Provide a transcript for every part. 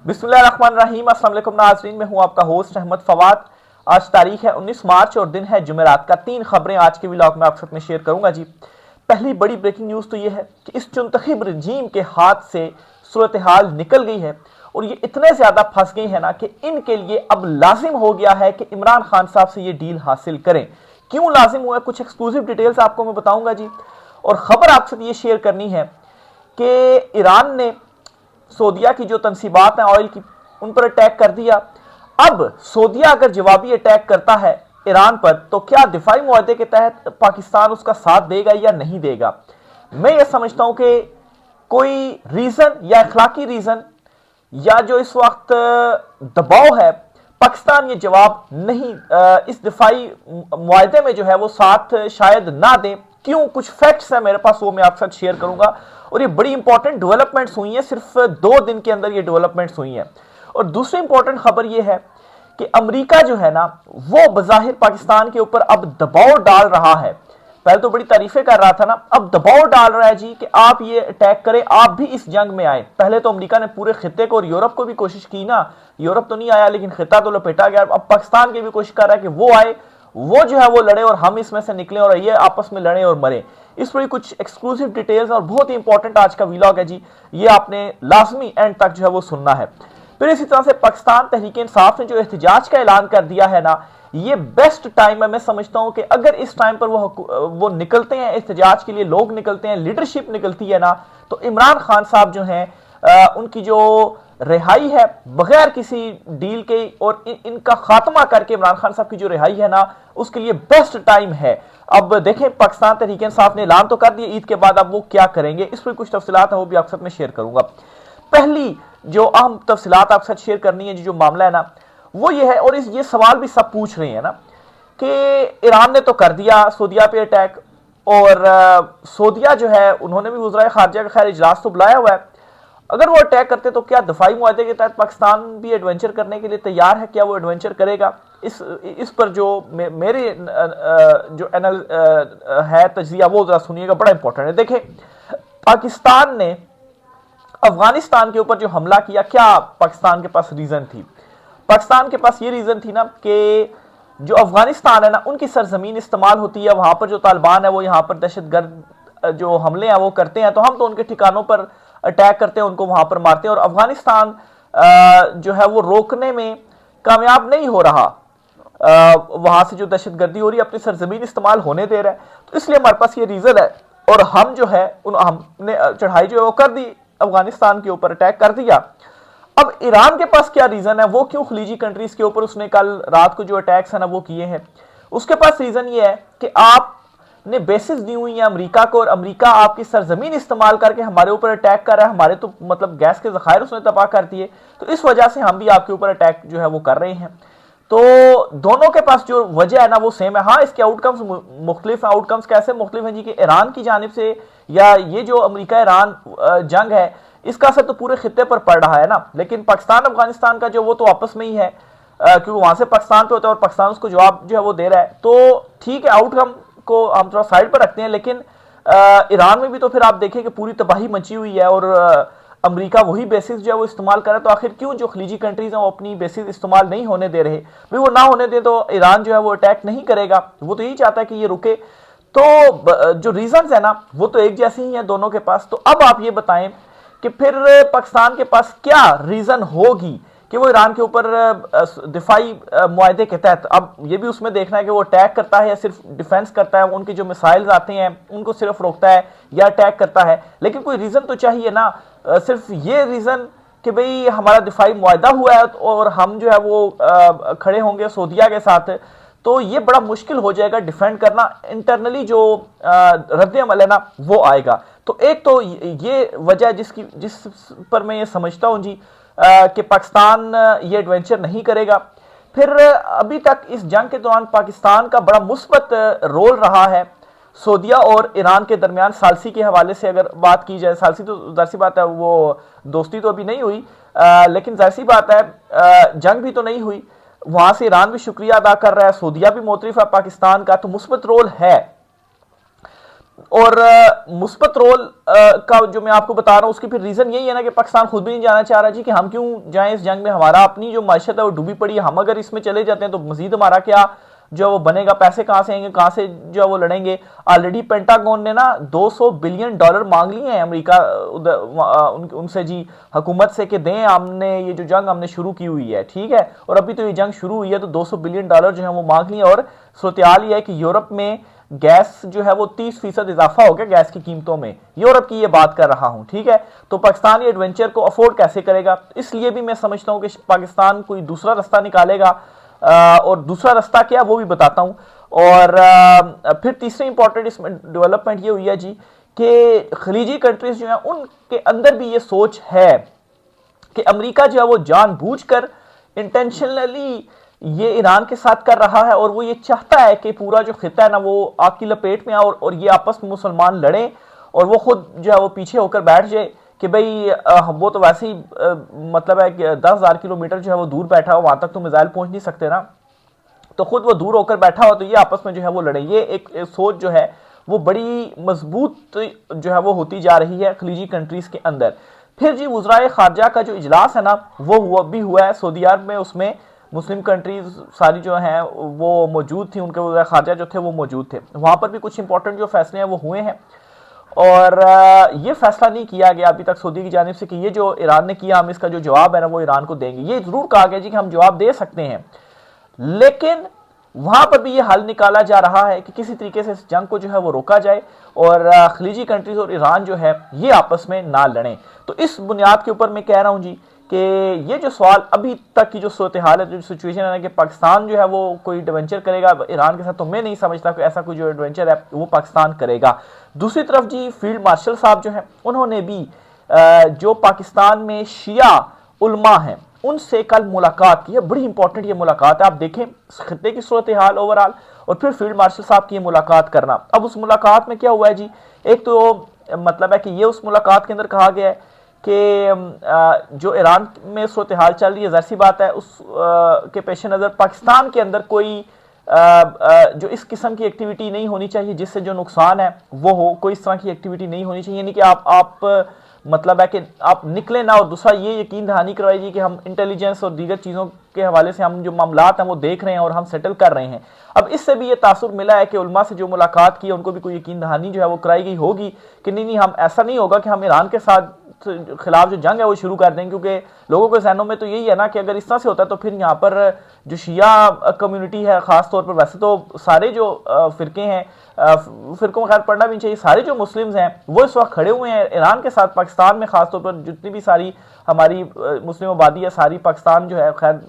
बिस्मिल्लाहिर्रहमानिर्रहीम। अस्सलाम वालेकुम नाज़रीन, मैं हूं आपका होस्ट अहमद फवाद। आज तारीख है 19 मार्च और दिन है जुमेरात का। 3 खबरें आज के व्लॉग में आप साथ में शेयर करूंगा जी। पहली बड़ी ब्रेकिंग न्यूज़ तो ये है कि इस चुनतखब रजीम के हाथ से सूरत हाल निकल गई है और ये इतने ज़्यादा फंस गई है ना कि इनके लिए अब लाजिम हो गया है कि इमरान खान साहब से ये डील हासिल करें। क्यों लाजिम हुआ है, कुछ एक्सक्लूसिव डिटेल्स आपको मैं बताऊंगा जी। और ख़बर आपसे ये शेयर करनी है कि ईरान ने सऊदीया की जो तनसीबात हैं ऑयल की, उन पर अटैक कर दिया। अब सऊदीया अगर जवाबी अटैक करता है ईरान पर तो क्या दिफाई मुआहदे के तहत पाकिस्तान उसका साथ देगा या नहीं देगा। मैं ये समझता हूं कि कोई रीजन या अखलाकी रीजन या जो इस वक्त दबाव है, पाकिस्तान ये जवाब नहीं, इस दिफाई मुआहदे में जो है वो साथ शायद ना दें। क्यों, कुछ फैक्ट्स हैं मेरे पास, वो मैं आपके साथ शेयर करूंगा। और ये बड़ी इंपॉर्टेंट डेवलपमेंट्स हुई हैं, सिर्फ 2 दिन के अंदर ये डेवलपमेंट्स हुई हैं। और दूसरी इंपॉर्टेंट खबर ये है कि अमेरिका जो है ना वो बज़ाहिर पाकिस्तान के ऊपर अब दबाव डाल रहा है। पहले तो बड़ी तारीफें कर रहा था ना, अब दबाव डाल रहा है जी कि आप ये अटैक करें, आप भी इस जंग में आए। पहले तो अमेरिका ने पूरे खित्ते को और यूरोप को भी कोशिश की ना, यूरोप तो नहीं आया लेकिन खित्ता तो लपेटा गया। अब पाकिस्तान की भी कोशिश कर रहा है कि वो आए, वो जो है वो लड़े और हम इसमें से निकलें और ये आपस में लड़े और मरे। इस पर कुछ एक्सक्लूसिव डिटेल्स और बहुत ही इंपॉर्टेंट आज का व्लॉग है जी, ये आपने लाजमी एंड तक जो है वो सुनना है। फिर इसी तरह से पाकिस्तान तहरीक इंसाफ ने जो एहतजाज का ऐलान कर दिया है ना, ये बेस्ट टाइम है। मैं समझता हूं कि अगर इस टाइम पर वो निकलते हैं एहतजाज के लिए, लोग निकलते हैं, लीडरशिप निकलती है ना, तो इमरान खान साहब जो हैं उनकी जो रिहाई है बगैर किसी डील के और इनका खात्मा करके इमरान खान साहब की जो रिहाई है ना, उसके लिए बेस्ट टाइम है। अब देखें, पाकिस्तान तहरीक इंसाफ ने ऐलान तो कर दिया, ईद के बाद अब वो क्या करेंगे, इस पर कुछ तफसीलात है वो भी आपके साथ में शेयर करूंगा। पहली जो अहम तफसीलात आपके साथ शेयर करनी है जो मामला है ना वो ये है, और ये सवाल भी सब पूछ रहे हैं ना कि ईरान ने तो कर दिया सऊदीया पे अटैक, और सऊदीया जो है उन्होंने भी वज़राए खारजा का खैर इजलास तो बुलाया हुआ है। अगर वो अटैक करते तो क्या दफाई मुआहदे के तहत पाकिस्तान भी एडवेंचर करने के लिए तैयार है? क्या वो एडवेंचर करेगा? इस पर जो मेरे जो एनल है तजिया वो जरा सुनिएगा, बड़ा इंपॉर्टेंट है। देखें, पाकिस्तान ने अफगानिस्तान के ऊपर जो हमला किया, क्या पाकिस्तान के पास रीजन थी? पाकिस्तान के पास ये रीजन थी ना कि जो अफगानिस्तान है ना उनकी सरजमीन इस्तेमाल होती है, वहां पर जो तालिबान है वो यहाँ पर दहशतगर्द जो हमले हैं वो करते हैं, तो हम तो उनके ठिकानों पर अटैक करते हैं, उनको वहां पर मारते हैं। और अफगानिस्तान जो है वो रोकने में कामयाब नहीं हो रहा, वहां से जो दहशतगर्दी हो रही है अपनी सरजमीन इस्तेमाल होने दे रहा है। तो इसलिए हमारे पास ये रीजन है और हम जो है हमने चढ़ाई जो है वो कर दी, अफगानिस्तान के ऊपर अटैक कर दिया। अब ईरान के पास क्या रीजन है, वो क्यों खलीजी कंट्रीज के ऊपर उसने कल रात को जो अटैक्स है ना वो किए हैं? उसके पास रीजन ये है कि आपने बेसिस दी हुई है अमेरिका को, और अमेरिका आपकी सरजमीन इस्तेमाल करके हमारे ऊपर अटैक कर रहा है। हमारे तो मतलब गैस के जखायर उसने तबाह कर दिए, तो इस वजह से हम भी आपके ऊपर अटैक जो है वो कर रहे हैं। तो दोनों के पास जो वजह है ना वो सेम है। हाँ, इसके आउटकम्स मुख्तलिफ हैं। आउटकम्स कैसे मुख्तलिफ हैं जी? कि ईरान की जानिब से या ये जो अमेरिका ईरान जंग है इसका असर तो पूरे खित्ते पर पड़ रहा है ना, लेकिन पाकिस्तान अफगानिस्तान का जो वो तो आपस में ही है, क्योंकि वहां से पाकिस्तान पे होता है और पाकिस्तान उसको जवाब जो है वो दे रहा है। तो ठीक है, आउटकम को हम थोड़ा साइड पर रखते हैं, लेकिन ईरान में भी तो फिर आप देखें कि पूरी तबाही मची हुई है और अमेरिका वही बेसिस जो है वो इस्तेमाल कर रहा है। तो आखिर क्यों जो खलीजी कंट्रीज हैं वो अपनी बेसिस इस्तेमाल नहीं होने दे रहे? भाई वो ना होने दे तो ईरान जो है वो अटैक नहीं करेगा, वो तो यही चाहता है कि ये रुके। तो जो रीजंस है ना वो तो एक जैसे ही हैं दोनों के पास। तो अब आप ये बताएं कि फिर पाकिस्तान के पास क्या रीजन होगी कि वो ईरान के ऊपर दिफाई मुआहदे के तहत, अब ये भी उसमें देखना है कि वो अटैक करता है या सिर्फ डिफेंस करता है, उनके जो मिसाइल्स आते हैं उनको सिर्फ रोकता है या अटैक करता है। लेकिन कोई रीजन तो चाहिए ना, सिर्फ ये रीजन कि भाई हमारा दिफाई मुआहदा हुआ है और हम जो है वो खड़े होंगे सऊदीया के साथ, तो ये बड़ा मुश्किल हो जाएगा डिफेंड करना। इंटरनली जो रद्द अमल है ना वो आएगा। तो एक तो ये वजह जिस पर मैं ये समझता हूं जी कि पाकिस्तान ये एडवेंचर नहीं करेगा। फिर अभी तक इस जंग के दौरान पाकिस्तान का बड़ा मुस्बत रोल रहा है सऊदीया और ईरान के दरमियान। सालसी के हवाले से अगर बात की जाए, सालसी तो जाहिर सी बात है वो दोस्ती तो अभी नहीं हुई, लेकिन जाहिर सी बात है जंग भी तो नहीं हुई। वहां से ईरान भी शुक्रिया अदा कर रहा है, सऊदीया भी मोतरिफ है पाकिस्तान का, तो मुस्बत रोल है। और मुस्बत रोल का जो मैं आपको बता रहा हूं उसकी फिर रीजन यही है ना कि पाकिस्तान खुद भी नहीं जाना चाह रहा जी कि हम क्यों जाएं इस जंग में, हमारा अपनी जो माशत है वो डूबी पड़ी है, हम अगर इसमें चले जाते हैं तो मजीद हमारा क्या जो वो बनेगा, पैसे कहां से आएंगे, कहां से जो है वो लड़ेंगे। ऑलरेडी पेंटागन ने ना 200 बिलियन डॉलर मांग लिए हैं अमेरिका उनसे जी हुकूमत से कि दें हमने ये जो जंग हमने शुरू की हुई है, ठीक है, और अभी तो ये जंग शुरू हुई है तो 200 बिलियन डॉलर जो है वो मांग लिए। और सूरत हाल ये है कि यूरोप में गैस जो है वो 30% इजाफा हो गया गैस की कीमतों में, यूरोप की ये बात कर रहा हूं, ठीक है। तो पाकिस्तान ये एडवेंचर को अफोर्ड कैसे करेगा, इसलिए भी मैं समझता हूं कि पाकिस्तान कोई दूसरा रास्ता निकालेगा, और दूसरा रास्ता क्या वो भी बताता हूं। और फिर तीसरी इंपॉर्टेंट इसमें डेवलपमेंट ये हुई है जी कि खलीजी कंट्रीज जो है उनके अंदर भी ये सोच है कि अमेरिका जो है वो जानबूझकर इंटेंशनली ये ईरान के साथ कर रहा है, और वो ये चाहता है कि पूरा जो खिता है ना वो आग की लपेट में आए और ये आपस में मुसलमान लड़ें और वो खुद जो है वो पीछे होकर बैठ जाए कि भाई वो तो वैसे ही मतलब है कि 10,000 किलोमीटर जो है वो दूर बैठा हो, वहां तक तो मिसाइल पहुंच नहीं सकते ना, तो खुद वो दूर होकर बैठा हो तो ये आपस में जो है वो लड़े। ये एक सोच जो है वो बड़ी मजबूत जो है वो होती जा रही है खलीजी कंट्रीज के अंदर। फिर जी वज़राए खारजा का जो इजलास है ना वो भी हुआ है सऊदी अरब में, उसमें मुस्लिम कंट्रीज सारी जो हैं वो मौजूद थी, उनके वज़राए खारजा जो थे वो मौजूद थे, वहां पर भी कुछ इंपॉर्टेंट जो फैसले हैं वो हुए हैं। और ये फैसला नहीं किया गया अभी तक सऊदी की जानिब से कि ये जो ईरान ने किया हम इसका जो जवाब है ना वो ईरान को देंगे। ये जरूर कहा गया जी कि हम जवाब दे सकते हैं, लेकिन वहां पर भी ये हल निकाला जा रहा है कि किसी तरीके से इस जंग को जो है वो रोका जाए और खलीजी कंट्रीज और ईरान जो है ये आपस में ना लड़ें। तो इस बुनियाद के ऊपर मैं कह रहा हूं जी कि ये जो सवाल अभी तक की जो सूरत हाल है, जो सिचुएशन है ना कि पाकिस्तान जो है वो कोई एडवेंचर करेगा ईरान के साथ, तो मैं नहीं समझता कि ऐसा कोई जो एडवेंचर है वो पाकिस्तान करेगा। दूसरी तरफ जी फील्ड मार्शल साहब जो है उन्होंने भी जो पाकिस्तान में शिया उलमा हैं उनसे कल मुलाकात की है, बड़ी इंपॉर्टेंट ये मुलाकात है। आप देखें खत्ते की सूरत हाल ओवरऑल और फिर फील्ड मार्शल साहब की ये मुलाकात करना। अब उस मुलाकात में क्या हुआ है जी, एक तो मतलब है कि ये उस मुलाकात के अंदर कहा गया है कि जो ईरान में सूरत हाल चल रही है, जाहिर सी बात है उस के पेश नज़र पाकिस्तान के अंदर कोई जो इस किस्म की एक्टिविटी नहीं होनी चाहिए जिससे जो नुकसान है वो हो, कोई इस तरह की एक्टिविटी नहीं होनी चाहिए। यानी कि आप मतलब है कि आप निकले ना, और दूसरा ये यकीन दहानी करवाइए कि हम इंटेलिजेंस और दीगर चीज़ों के हवाले से हम जो मामलात हैं वो देख रहे हैं और हम सेटल कर रहे हैं। अब इससे भी ये तासुर मिला है कि उलमा से जो मुलाकात की उनको भी कोई यकीन दहानी जो है वो कराई गई होगी कि नहीं हम ऐसा नहीं होगा कि हम ईरान के साथ खिलाफ जो जंग है वो शुरू कर देंगे, क्योंकि लोगों के जहनों में तो यही है ना कि अगर इस तरह से होता है तो फिर यहाँ पर जो शिया कम्युनिटी है खास तौर पर, वैसे तो सारे जो फिरके हैं फिरकों में खैर पढ़ना भी चाहिए, सारे जो मुस्लिम्स हैं वो इस वक्त खड़े हुए हैं ईरान के साथ। पाकिस्तान में खासतौर पर जितनी भी सारी हमारी मुस्लिम आबादी है, सारी पाकिस्तान जो है खैर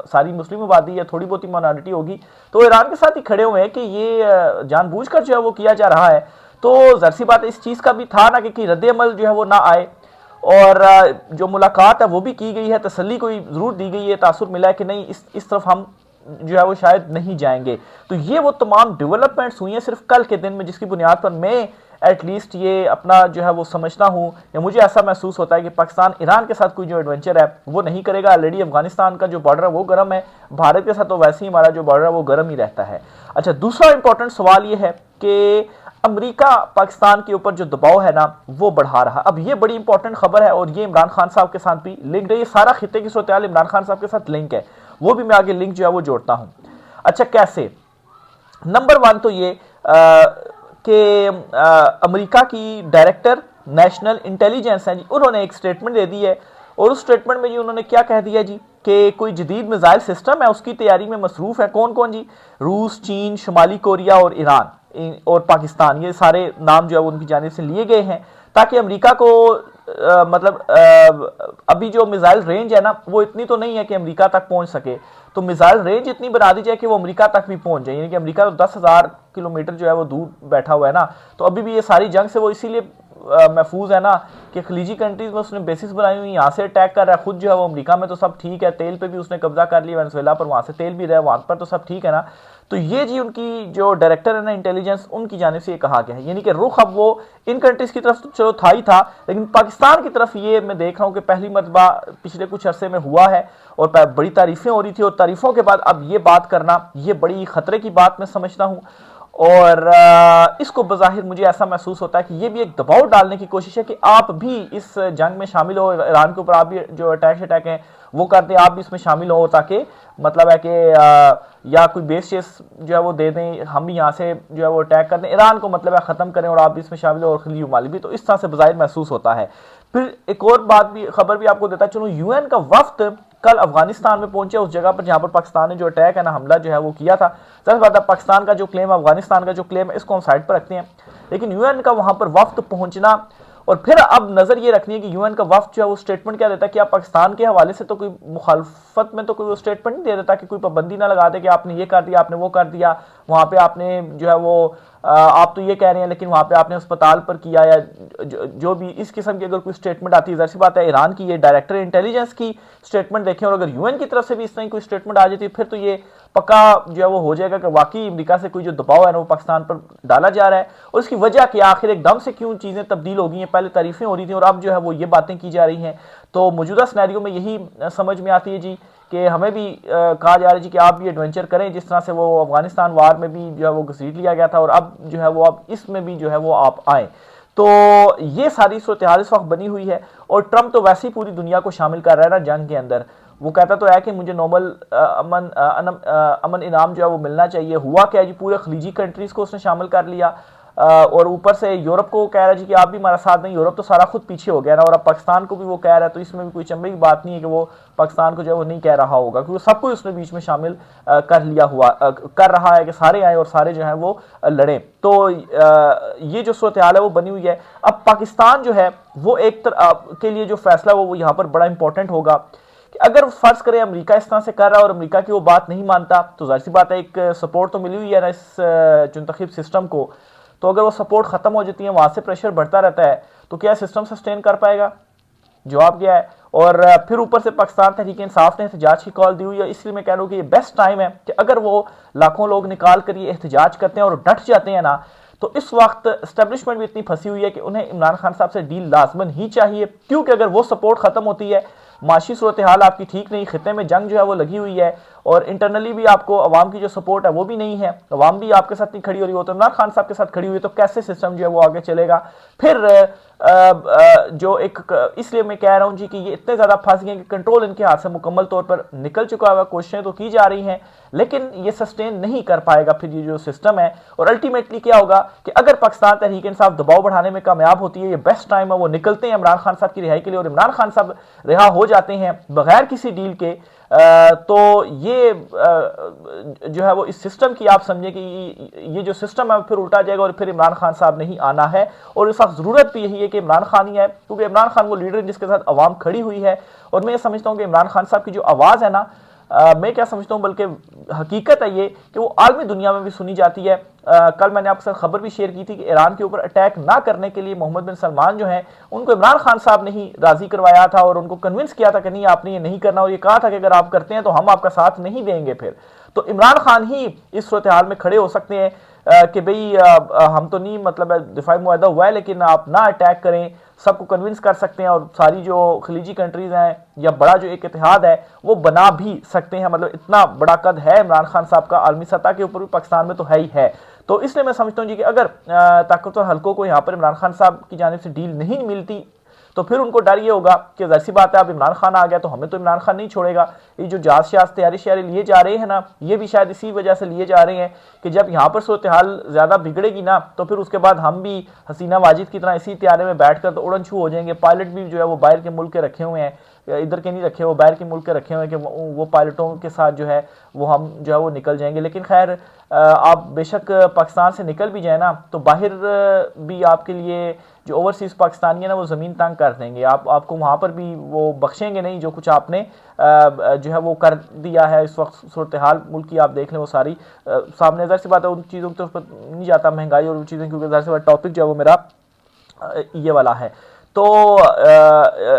सारी मुस्लिम आबादी है, थोड़ी बहुत ही माइनॉरिटी होगी, तो ईरान के साथ ही खड़े हुए हैं कि ये जानबूझकर जो है वो किया जा रहा है। तो जाहिर सी बात इस चीज़ का भी था ना कि रद्द अमल जो है वो ना आए, और जो मुलाकात है वो भी की गई है, तसल्ली कोई ज़रूर दी गई है, तासुर मिला है कि नहीं इस तरफ हम जो है वो शायद नहीं जाएंगे। तो ये वो तमाम डेवलपमेंट्स हुई हैं सिर्फ कल के दिन में, जिसकी बुनियाद पर मैं एटलीस्ट ये अपना जो है वो समझता हूँ या मुझे ऐसा महसूस होता है कि पाकिस्तान ईरान के साथ कोई जो एडवेंचर है वो नहीं करेगा। ऑलरेडी अफगानिस्तान का जो बॉर्डर है वो गर्म है, भारत के साथ तो वैसे ही हमारा जो बॉर्डर है वो गर्म ही रहता है। अच्छा, दूसरा इंपॉर्टेंट सवाल ये है कि अमेरिका पाकिस्तान के ऊपर जो दबाव है ना वो बढ़ा रहा। अब ये बड़ी इंपॉर्टेंट खबर है और ये इमरान खान साहब के साथ भी लिंक है, ये सारा खिते की सूरत हाल इमरान खान साहब के साथ लिंक है, वो भी मैं आगे लिंक जो है वो जोड़ता हूं। अच्छा, कैसे? नंबर वन तो ये कि अमेरिका की डायरेक्टर नेशनल इंटेलिजेंस है जी, उन्होंने एक स्टेटमेंट दे दी है और उस स्टेटमेंट में जी उन्होंने क्या कह दिया जी कि कोई जदीद मिसाइल सिस्टम है उसकी तैयारी में मसरूफ है। कौन कौन जी? रूस, चीन, शुमाली कोरिया और ईरान और पाकिस्तान, ये सारे नाम जो है उनकी जानिब से लिए गए हैं ताकि अमेरिका को अभी जो मिसाइल रेंज है ना वो इतनी तो नहीं है कि अमेरिका तक पहुंच सके, तो मिसाइल रेंज इतनी बना दी जाए कि वो अमेरिका तक भी पहुंच जाए। यानी कि अमेरिका तो 10,000 किलोमीटर जो है वो दूर बैठा हुआ है ना, तो अभी भी ये सारी जंग से वो इसीलिए महफूज है ना कि खलीजी कंट्रीज में उसने बेसिस बनाई हुई, यहाँ से अटैक कर रहा है, खुद जो है वो अमेरिका में तो सब ठीक है, तेल पे भी उसने कब्जा कर लिया वेनेजुएला पर, वहाँ से तेल भी रहा है, वहाँ पर तो सब ठीक है ना। तो ये जी उनकी जो डायरेक्टर है ना इंटेलिजेंस, उनकी जानिब से ये कहा गया है। यानी कि रुख अब वो इन कंट्रीज की तरफ तो चलो था ही था, लेकिन पाकिस्तान की तरफ ये मैं देख रहा हूँ कि पहली मरतबा पिछले कुछ अरसे में हुआ है और बड़ी तारीफें हो रही थी, और तारीफों के बाद अब ये बात करना ये बड़ी खतरे की बात मैं समझता हूँ। और इसको बज़ाहिर मुझे ऐसा महसूस होता है कि ये भी एक दबाव डालने की कोशिश है कि आप भी इस जंग में शामिल हो, ईरान के ऊपर आप भी जो अटैक हैं वो करते हैं, आप भी इसमें शामिल हो, ताकि मतलब है कि या कोई बेस चेस जो है वो दे दें, हम भी यहाँ से जो है वो अटैक कर दें, ईरान को मतलब है ख़त्म करें और आप भी इसमें शामिल हो और खलीजी ममालिक भी। तो इस तरह से बज़ाहिर महसूस होता है। फिर एक और बात भी, खबर भी आपको देता चलो, यूएन का वफ्द कल अफगानिस्तान में पहुंचे, उस जगह पर जहां पर पाकिस्तान ने जो अटैक है ना, हमला जो है वो किया था। जाहिर बात है पाकिस्तान का जो क्लेम, अफगानिस्तान का जो क्लेम है, इसको हम साइड पर रखते हैं, लेकिन यूएन का वहां पर वफ्द पहुंचना, और फिर अब नजर ये रखनी है कि यूएन का वफ्द जो है वो स्टेटमेंट क्या देता है कि आप पाकिस्तान के हवाले से तो कोई मुखालफत में तो कोई वो स्टेटमेंट नहीं दे देता कि कोई पाबंदी ना लगा दे कि आपने ये कर दिया, आपने वो कर दिया, वहां पे आपने जो है वो आप तो ये कह रहे हैं लेकिन वहां पे आपने अस्पताल पर किया, या जो भी इस किस्म की अगर कोई स्टेटमेंट आती है, जाहिर सी बात है ईरान की ये डायरेक्टर इंटेलिजेंस की स्टेटमेंट देखें, और अगर यूएन की तरफ से भी इस तरह की कोई स्टेटमेंट आ जाती है, फिर तो ये पक्का जो है वो हो जाएगा कि वाकई अमेरिका से कोई जो दबाव है ना वो पाकिस्तान पर डाला जा रहा है, और इसकी वजह कि आखिर एकदम से क्यों चीजें तब्दील हो गई हैं, पहले तारीफें हो रही थी और अब जो है वो ये बातें की जा रही हैं। तो मौजूदा सिनेरियो में यही समझ में आती है जी कि हमें भी कहा जा रहा है जी कि आप भी एडवेंचर करें, जिस तरह से वो अफगानिस्तान वार में भी जो है वो घसीट लिया गया था, और अब जो है वो अब इसमें भी जो है वो आप आए। तो ये सारी सूरत हाल इस वक्त बनी हुई है, और ट्रंप तो वैसे ही पूरी दुनिया को शामिल कर रहा है ना जंग के अंदर। वो कहता तो है कि मुझे नोबल अमन इनाम जो है वो मिलना चाहिए। हुआ क्या जी, पूरे खलीजी कंट्रीज को उसने शामिल कर लिया, और ऊपर से यूरोप को कह रहा है जी कि आप भी हमारा साथ दें। यूरोप तो सारा खुद पीछे हो गया ना, और अब पाकिस्तान को भी वो कह रहा है, तो इसमें भी कोई चंबे की बात नहीं है कि वो पाकिस्तान को जो है वो नहीं कह रहा होगा, क्योंकि सबको उसने बीच में शामिल कर रहा है कि सारे आए और सारे जो है वो लड़े। तो ये जो सूरत हाल है वो बनी हुई है। अब पाकिस्तान जो है वो एक के लिए जो फैसला वो यहाँ पर बड़ा इंपॉर्टेंट होगा कि अगर फर्ज करें अमेरिका इस तरह से कर रहा है और अमेरिका की वो बात नहीं मानता, तो जाहिर सी बात है एक सपोर्ट तो मिली हुई है ना इस चुनतखब सिस्टम को, तो अगर वो सपोर्ट खत्म हो जाती है, वहां से प्रेशर बढ़ता रहता है, तो क्या सिस्टम सस्टेन कर पाएगा? जवाब क्या है? और फिर ऊपर से पाकिस्तान तहरीक इंसाफ ने एहतजाज की कॉल दी हुई है, इसलिए मैं कह रहा हूँ कि ये बेस्ट टाइम है कि अगर वो लाखों लोग निकाल कर ये एहतजाज करते हैं और डट जाते हैं ना, तो इस वक्त एस्टेब्लिशमेंट भी इतनी फंसी हुई है कि उन्हें इमरान खान साहब से डील लाजमन ही चाहिए, क्योंकि अगर वो सपोर्ट खत्म होती है, माशी सूरत हाल आपकी ठीक नहीं, खिते में जंग जो है वो लगी हुई है, और इंटरनली भी आपको अवाम की जो सपोर्ट है वो भी नहीं है, अवाम भी आपके साथ नहीं खड़ी हो रही हो, तो इमरान खान साहब के साथ खड़ी हुई है, तो कैसे सिस्टम जो है वो आगे चलेगा? फिर जो एक, इसलिए मैं कह रहा हूं जी कि ये इतने ज्यादा फंस गए कि कंट्रोल इनके हाथ से मुकम्मल तौर पर निकल चुका हुआ। कोशिशें तो की जा रही हैं, लेकिन ये सस्टेन नहीं कर पाएगा फिर ये जो सिस्टम है। और अल्टीमेटली क्या होगा कि अगर पाकिस्तान तहरीक इंसाफ दबाव बढ़ाने में कामयाब होती है, ये बेस्ट टाइम है, वो निकलते हैं इमरान खान साहब की रिहाई के लिए, और इमरान खान साहब रिहा हो जाते हैं बगैर किसी डील के, तो ये जो है वो इस सिस्टम की आप समझे कि ये जो सिस्टम है फिर उल्टा जाएगा, और फिर इमरान खान साहब नहीं आना है। और इस वक्त जरूरत भी यही है कि इमरान खान ही है, क्योंकि इमरान खान वो लीडर है जिसके साथ अवाम खड़ी हुई है। और मैं ये समझता हूँ कि इमरान खान साहब की जो आवाज़ है ना, मैं क्या समझता हूं, बल्कि हकीकत है ये कि वो आलमी दुनिया में भी सुनी जाती है। कल मैंने आपके साथ खबर भी शेयर की थी कि ईरान के ऊपर अटैक ना करने के लिए मोहम्मद बिन सलमान जो हैं, उनको इमरान खान साहब ने ही राजी करवाया था और उनको कन्विंस किया था कि नहीं आपने ये नहीं करना, और ये कहा था कि अगर आप करते हैं तो हम आपका साथ नहीं देंगे। फिर तो इमरान खान ही इस सूरत हाल में खड़े हो सकते हैं कि भाई हम तो नहीं, मतलब दिफाई मुआहदा हुआ है लेकिन आप ना अटैक करें, सबको कन्विंस कर सकते हैं, और सारी जो खलीजी कंट्रीज हैं या बड़ा जो एक इतिहाद है वो बना भी सकते हैं। मतलब इतना बड़ा कद है इमरान खान साहब का, आलमी सतह के ऊपर भी पाकिस्तान में तो है ही है। तो इसलिए मैं समझता हूँ जी कि अगर ताकतवर हल्कों को यहाँ पर इमरान खान साहब की जानिब से डील नहीं मिलती, तो फिर उनको डर ये होगा कि जाहिर सी बात है अब इमरान खान आ गया तो हमें तो इमरान खान नहीं छोड़ेगा। ये जो जहाज शहाज तैयारी श्यारी लिए जा रहे हैं ना, ये भी शायद इसी वजह से लिए जा रहे हैं कि जब यहाँ पर सूरत हाल ज़्यादा बिगड़ेगी ना, तो फिर उसके बाद हम भी हसीना वाजिद की तरह इसी तैयारे में बैठ कर तो उड़न छू हो जाएंगे। पायलट भी जो है वो बाहर के मुल्क के रखे हुए हैं, इधर के नहीं रखे, वो बाहर के मुल्क के रखे हुए हैं कि वो पायलटों के साथ जो है वो हम जो है वो निकल जाएंगे। लेकिन खैर आप बेशक पाकिस्तान से निकल भी जाए ना, तो बाहर भी आपके लिए जो ओवरसीज पाकिस्तानी है ना वो ज़मीन तंग कर देंगे, आपको वहाँ पर भी वो बख्शेंगे नहीं जो कुछ आपने जो है वो कर दिया है। इस वक्त सूरत हाल मुल्क की आप देख लें वो सारी सामने, ज़ाहिर सी बात है उन चीज़ों की तरफ नहीं जाता, महंगाई और उन चीज़ें, क्योंकि ज़ाहिर सी बात टॉपिक जो है वो मेरा ये वाला है। तो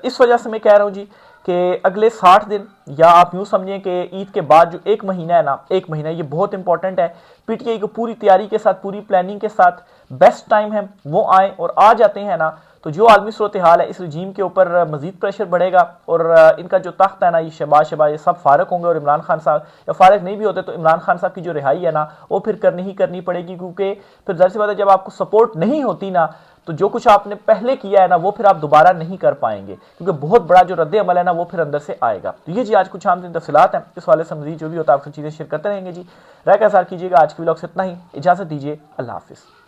इस वजह से मैं कह रहा हूँ जी कि अगले 60 दिन या आप यूँ समझें कि ईद के बाद जो एक महीना है ना, एक महीना ये बहुत इंपॉर्टेंट है। पीटीआई को पूरी तैयारी के साथ, पूरी प्लानिंग के साथ बेस्ट टाइम है वो आए और आ जाते हैं ना, तो जो आलमी सूरत हाल है इस रजीम के ऊपर मजीद प्रेशर बढ़ेगा और इनका जो तख्त है ना, ये शहबाज ये सब फारग होंगे और इमरान खान साहब, या फारग नहीं भी होते तो इमरान खान साहब की जो रिहाई है ना वो फिर करनी ही करनी पड़ेगी, क्योंकि फिर जाहिर सी बात है जब आपको सपोर्ट नहीं होती ना, तो जो कुछ आपने पहले किया है ना वो फिर आप दोबारा नहीं कर पाएंगे, क्योंकि बहुत बड़ा जो रद्द अमल है ना वो फिर अंदर से आएगा। तो ये जी आज कुछ आम दिन तफसीलात हैं, इस वाले से मजीद जो भी होता है आपसे चीज़ें शेयर करते रहेंगे जी। राय का इज़हार कीजिएगा। आज की व्लॉग से इतना ही, इजाज़त दीजिए, अल्लाह हाफिज़।